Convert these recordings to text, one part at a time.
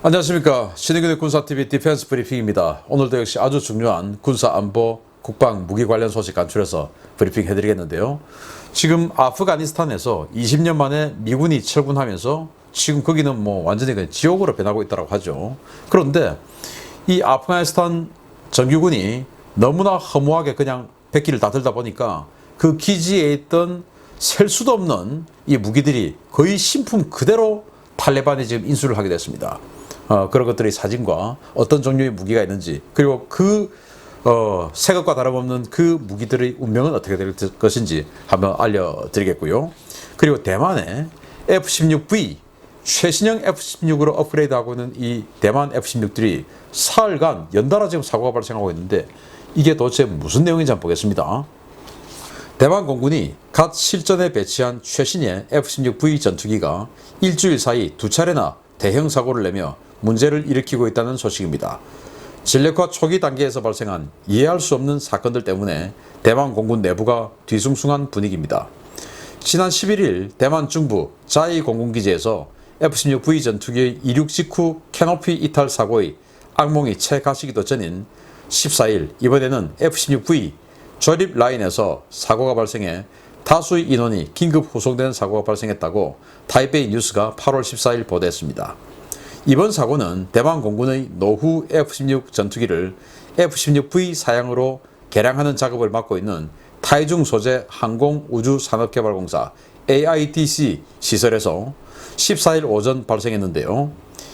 안녕하십니까. 신의균의 군사TV 디펜스 브리핑입니다. 오늘도 역시 아주 중요한 군사안보, 국방, 무기 관련 소식 간추려서 브리핑 해드리겠는데요. 지금 아프가니스탄에서 20년 만에 미군이 철군하면서 지금 거기는 뭐 완전히 그냥 지옥으로 변하고 있다고 하죠. 그런데 이 아프가니스탄 정규군이 너무나 허무하게 그냥 백기를 다 들다 보니까 그 기지에 있던 셀 수도 없는 이 무기들이 거의 신품 그대로 탈레반이 지금 인수를 하게 됐습니다. 그런 것들의 사진과 어떤 종류의 무기가 있는지, 그리고 새 것과 다름없는 그 무기들의 운명은 어떻게 될 것인지 한번 알려드리겠고요. 그리고 대만의 F-16V, 최신형 F-16으로 업그레이드하고 있는 이 대만 F-16들이 사흘간 연달아 지금 사고가 발생하고 있는데, 이게 도대체 무슨 내용인지 한번 보겠습니다. 대만 공군이 갓 실전에 배치한 최신의 F-16V 전투기가 일주일 사이 두 차례나 대형 사고를 내며 문제를 일으키고 있다는 소식입니다. 전력화 초기 단계에서 발생한 이해할 수 없는 사건들 때문에 대만 공군 내부가 뒤숭숭한 분위기입니다. 지난 11일 대만 중부 자이 공군기지에서 F-16V 전투기의 이륙 직후 캐노피 이탈 사고의 악몽이 채 가시기도 전인 14일, 이번에는 F-16V 조립 라인에서 사고가 발생해 다수의 인원이 긴급 후송되는 사고가 발생했다고 타이베이 뉴스가 8월 14일 보도했습니다. 이번 사고는 대만 공군의 노후 F-16 전투기를 F-16V 사양으로 개량하는 작업을 맡고 있는 타이중 소재 항공우주산업개발공사 AIDC 시설에서 14일 오전 발생했는데요.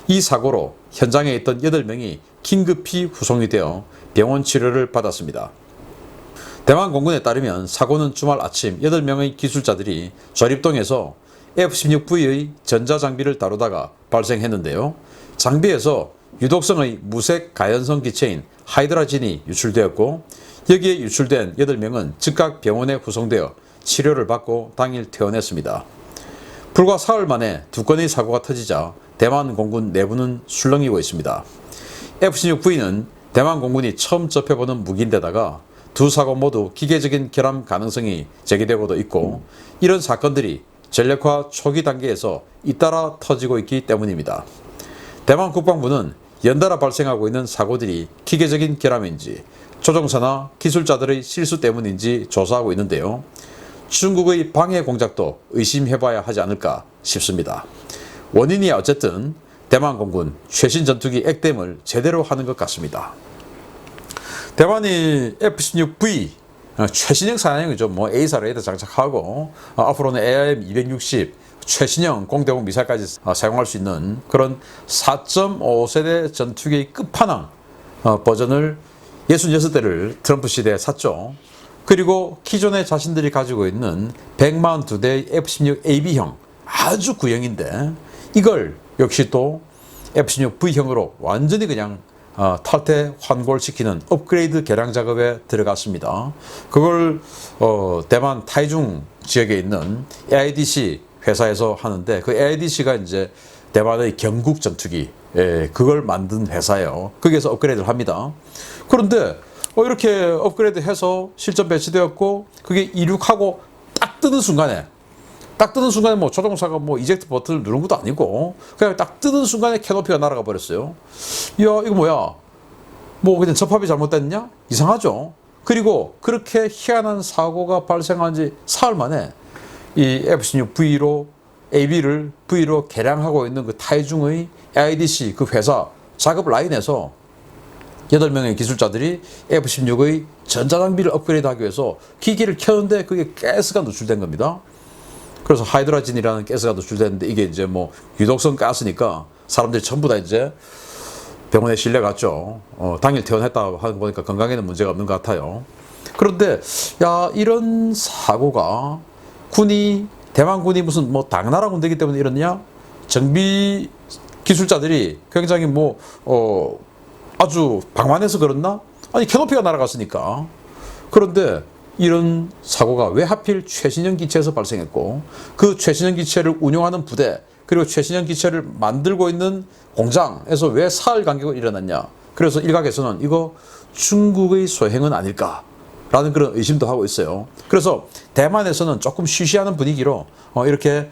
이 사고로 현장에 있던 8명이 긴급히 후송이 되어 병원 치료를 받았습니다. 대만 공군에 따르면 사고는 주말 아침 8명의 기술자들이 조립동에서 F-16V의 전자장비를 다루다가 발생했는데요. 장비에서 유독성의 무색 가연성 기체인 하이드라진이 유출되었고, 여기에 유출된 8명은 즉각 병원에 후송되어 치료를 받고 당일 퇴원했습니다. 불과 사흘 만에 두 건의 사고가 터지자 대만 공군 내부는 술렁이고 있습니다. F-16V는 대만 공군이 처음 접해보는 무기인데다가 두 사고 모두 기계적인 결함 가능성이 제기되고도 있고, 이런 사건들이 전력화 초기 단계에서 잇따라 터지고 있기 때문입니다. 대만 국방부는 연달아 발생하고 있는 사고들이 기계적인 결함인지 조종사나 기술자들의 실수 때문인지 조사하고 있는데요. 중국의 방해 공작도 의심해봐야 하지 않을까 싶습니다. 원인이 어쨌든 대만 공군 최신 전투기 액땜을 제대로 하는 것 같습니다. 대만이 F-16V 최신형 사양이죠. 뭐 A사를 에다 장착하고 앞으로는 AIM-260 최신형 공대공 미사일까지 사용할 수 있는 그런 4.5세대 전투기의 끝판왕 버전을 66대를 트럼프 시대에 샀죠. 그리고 기존에 자신들이 가지고 있는 142대의 F-16AB형 아주 구형인데, 이걸 역시 또 F-16V형으로 완전히 그냥 탈퇴 환골시키는 업그레이드 개량 작업에 들어갔습니다. 그걸 대만 타이중 지역에 있는 AIDC 회사에서 하는데, 그 AIDC가 이제 대만의 경국 전투기, 그걸 만든 회사예요. 거기에서 업그레이드를 합니다. 그런데 이렇게 업그레이드해서 실전 배치되었고, 그게 이륙하고 딱 뜨는 순간에 뭐 조종사가 뭐 이젝트 버튼을 누른 것도 아니고 그냥 딱 뜨는 순간에 캐노피가 날아가 버렸어요. 이야, 이거 뭐야? 뭐 그냥 접합이 잘못됐냐? 이상하죠? 그리고 그렇게 희한한 사고가 발생한 지 사흘 만에 이 F-16V로 AB를 V로 개량하고 있는 그 타이중의 AIDC 그 회사 작업 라인에서 8명의 기술자들이 F-16의 전자장비를 업그레이드하기 위해서 기기를 켰는데 그게 가스가 노출된 겁니다. 그래서 하이드라진이라는 가스가 노출됐는데, 이게 이제 뭐 유독성 가스니까 사람들이 전부 다 이제 병원에 실려갔죠. 당일 퇴원했다 하는 거 보니까 건강에는 문제가 없는 것 같아요. 그런데 이런 사고가 대만군이 무슨 뭐 당나라 군대이기 때문에 이러느냐? 정비 기술자들이 굉장히 아주 방만해서 그렇나? 아니, 캐노피가 날아갔으니까. 그런데 이런 사고가 왜 하필 최신형 기체에서 발생했고, 그 최신형 기체를 운용하는 부대, 그리고 최신형 기체를 만들고 있는 공장에서 왜 사흘 간격으로 일어났냐? 그래서 일각에서는 이거 중국의 소행은 아닐까라는 그런 의심도 하고 있어요. 그래서 대만에서는 조금 쉬쉬하는 분위기로 이렇게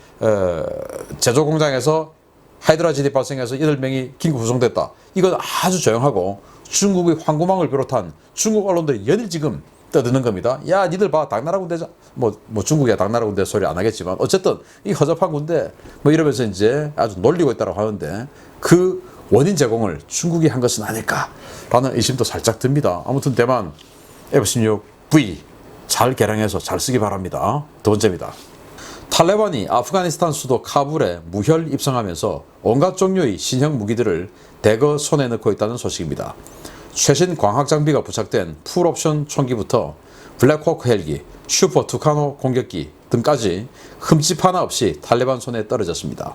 제조 공장에서 하이드라진이 발생해서 8명이 긴급 구송됐다. 이건 아주 조용하고 중국의 황구망을 비롯한 중국 언론들이 연일 지금 떠드는 겁니다. 야, 니들 봐, 당나라 군대, 뭐 중국이야 당나라 군대 소리 안 하겠지만 어쨌든 이 허접한 군대 뭐 이러면서 이제 아주 놀리고 있다고 하는데 그 원인 제공을 중국이 한 것은 아닐까라는 의심도 살짝 듭니다. 아무튼 대만 F-16V 잘 개량해서 잘 쓰기 바랍니다. 두 번째입니다. 탈레반이 아프가니스탄 수도 카불에 무혈 입성하면서 온갖 종류의 신형 무기들을 대거 손에 넣고 있다는 소식입니다. 최신 광학 장비가 부착된 풀옵션 총기부터 블랙호크 헬기, 슈퍼 투카노 공격기 등까지 흠집 하나 없이 탈레반 손에 떨어졌습니다.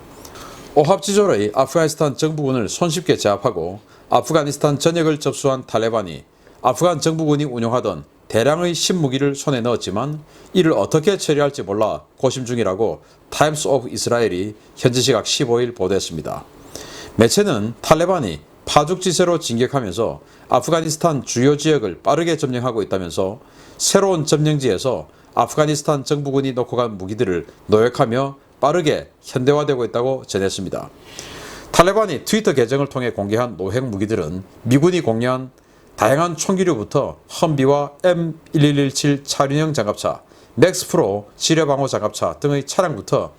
오합지졸의 아프가니스탄 정부군을 손쉽게 제압하고 아프가니스탄 전역을 접수한 탈레반이 아프간 정부군이 운용하던 대량의 신무기를 손에 넣었지만 이를 어떻게 처리할지 몰라 고심 중이라고 타임스 오브 이스라엘이 현지 시각 15일 보도했습니다. 매체는 탈레반이 파죽지세로 진격하면서 아프가니스탄 주요 지역을 빠르게 점령하고 있다면서 새로운 점령지에서 아프가니스탄 정부군이 놓고 간 무기들을 노획하며 빠르게 현대화되고 있다고 전했습니다. 탈레반이 트위터 계정을 통해 공개한 노획 무기들은 미군이 공개한 다양한 총기류부터 험비와 M1117 차륜형 장갑차, 맥스프로 지뢰방호 장갑차 등의 차량부터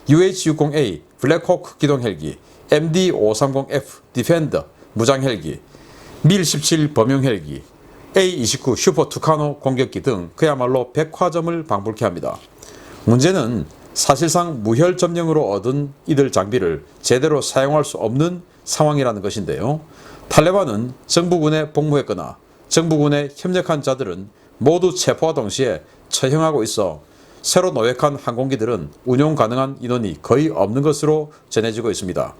UH-60A 블랙호크 기동 헬기, MD-530F 디펜더 무장 헬기, 밀-17 범용 헬기, A-29 슈퍼 투카노 공격기 등 그야말로 백화점을 방불케 합니다. 문제는 사실상 무혈 점령으로 얻은 이들 장비를 제대로 사용할 수 없는 상황이라는 것인데요. 탈레반은 정부군에 복무했거나 정부군에 협력한 자들은 모두 체포와 동시에 처형하고 있어 새로 노획한 항공기들은 운용 가능한 인원이 거의 없는 것으로 전해지고 있습니다.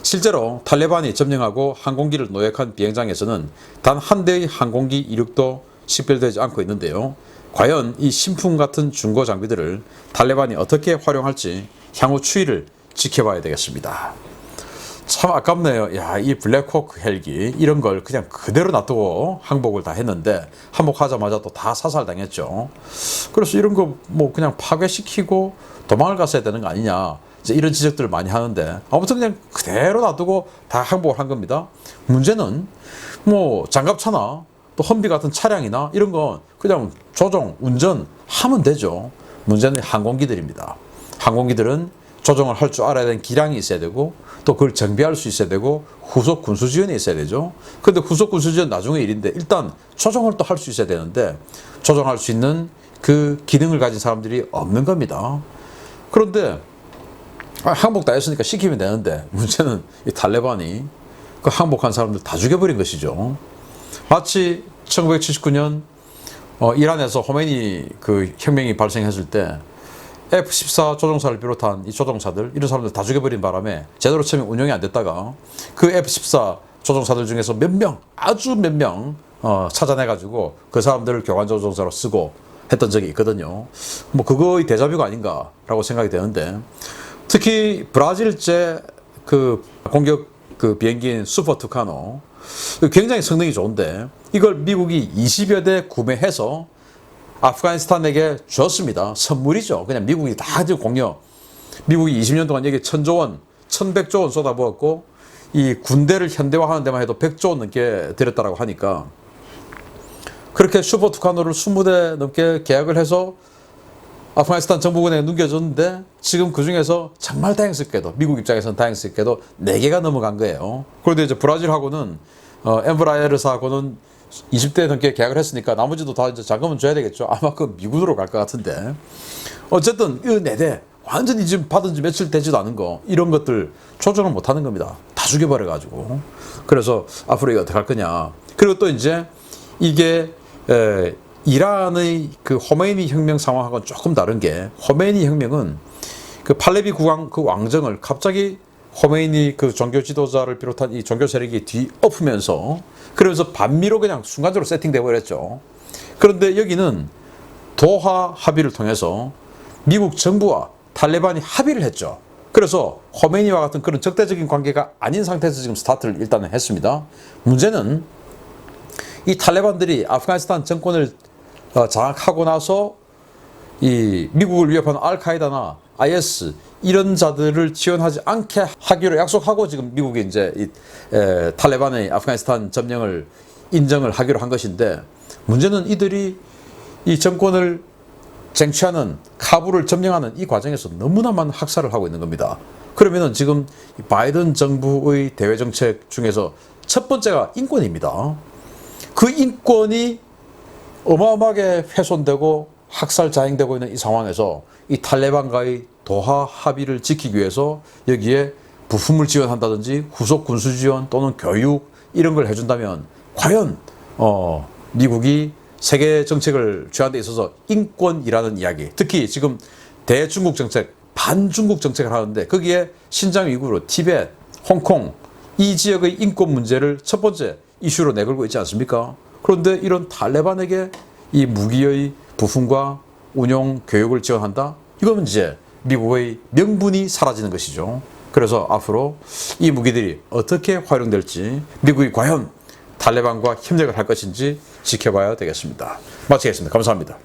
실제로 탈레반이 점령하고 항공기를 노획한 비행장에서는 단 한 대의 항공기 이륙도 식별되지 않고 있는데요. 과연 이 신품 같은 중고 장비들을 탈레반이 어떻게 활용할지 향후 추이를 지켜봐야 되겠습니다. 참 아깝네요. 야, 이 블랙호크 헬기 이런 걸 그냥 그대로 놔두고 항복을 다 했는데 항복하자마자 또 다 사살당했죠. 그래서 이런 거 뭐 그냥 파괴시키고 도망을 갔어야 되는 거 아니냐, 이제 이런 지적들을 많이 하는데 아무튼 그냥 그대로 놔두고 다 항복을 한 겁니다. 문제는 뭐 장갑차나 또 험비 같은 차량이나 이런 건 그냥 조종, 운전하면 되죠. 문제는 항공기들입니다. 항공기들은 조종을 할 줄 알아야 되는 기량이 있어야 되고 또 그걸 정비할 수 있어야 되고 후속 군수 지원이 있어야 되죠. 근데 후속 군수 지원 나중에 일인데 일단 조종을 또 할 수 있어야 되는데 조종할 수 있는 그 기능을 가진 사람들이 없는 겁니다. 그런데 항복 다 했으니까 시키면 되는데 문제는 이 탈레반이 그 항복한 사람들 다 죽여버린 것이죠. 마치 1979년 이란에서 호메니 그 혁명이 발생했을 때 F-14 조종사를 비롯한 이 조종사들 이런 사람들 다 죽여버린 바람에 제대로 처음에 운영이 안 됐다가 그 F-14 조종사들 중에서 몇 명, 아주 몇 명 찾아내가지고 그 사람들을 교관 조종사로 쓰고 했던 적이 있거든요. 뭐 그거의 데자뷰가 아닌가라고 생각이 되는데 특히 브라질제 그 공격 그 비행기인 슈퍼 투카노 굉장히 성능이 좋은데 이걸 미국이 20여 대 구매해서 아프가니스탄에게 줬습니다. 선물이죠. 그냥 미국이 다 공여. 미국이 20년 동안 여기 1000조 원, 1100조 원 쏟아부었고 이 군대를 현대화하는 데만 해도 100조 원 넘게 들였다고 하니까 그렇게 슈퍼 투카노를 20대 넘게 계약을 해서 아프가니스탄 정부군에 넘겨줬는데 지금 그 중에서 정말 다행스럽게도 미국 입장에서는 다행스럽게도 4개가 넘어간 거예요. 그런데 이제 브라질하고는 엠브라에르사하고는 20대 넘게 계약을 했으니까 나머지도 다 이제 자금은 줘야 되겠죠. 아마 그 미군으로 갈 것 같은데 어쨌든 이 4대 완전히 지금 받은 지 며칠 되지도 않은 거 이런 것들 조정을 못 하는 겁니다. 다 죽여버려 가지고. 그래서 앞으로 이거 어떻게 할 거냐. 그리고 또 이제 이게 이란의 그 호메이니 혁명 상황하고는 조금 다른 게 호메이니 혁명은 그 팔레비 국왕 그 왕정을 갑자기 호메이니 그 종교 지도자를 비롯한 이 종교 세력이 뒤엎으면서 그러면서 반미로 그냥 순간적으로 세팅돼 버렸죠. 그런데 여기는 도하 합의를 통해서 미국 정부와 탈레반이 합의를 했죠. 그래서 호메이니와 같은 그런 적대적인 관계가 아닌 상태에서 지금 스타트를 일단은 했습니다. 문제는 이 탈레반들이 아프가니스탄 정권을 장악하고 나서 이 미국을 위협하는 알카에다나 IS 이런 자들을 지원하지 않게 하기로 약속하고 지금 미국이 이제 탈레반의 아프가니스탄 점령을 인정을 하기로 한 것인데, 문제는 이들이 이 정권을 쟁취하는 카불을 점령하는 이 과정에서 너무나 많은 학살을 하고 있는 겁니다. 그러면은 지금 바이든 정부의 대외 정책 중에서 첫 번째가 인권입니다. 그 인권이 어마어마하게 훼손되고 학살 자행되고 있는 이 상황에서 이 탈레반과의 도하 합의를 지키기 위해서 여기에 부품을 지원한다든지 후속 군수 지원 또는 교육 이런 걸 해준다면 과연 미국이 세계 정책을 취하는 데 있어서 인권이라는 이야기, 특히 지금 대중국 정책, 반중국 정책을 하는데 거기에 신장 위구르, 티벳, 홍콩 이 지역의 인권 문제를 첫 번째 이슈로 내걸고 있지 않습니까? 그런데 이런 탈레반에게 이 무기의 부품과 운용, 교육을 지원한다? 이거는 이제 미국의 명분이 사라지는 것이죠. 그래서 앞으로 이 무기들이 어떻게 활용될지, 미국이 과연 탈레반과 협력을 할 것인지 지켜봐야 되겠습니다. 마치겠습니다. 감사합니다.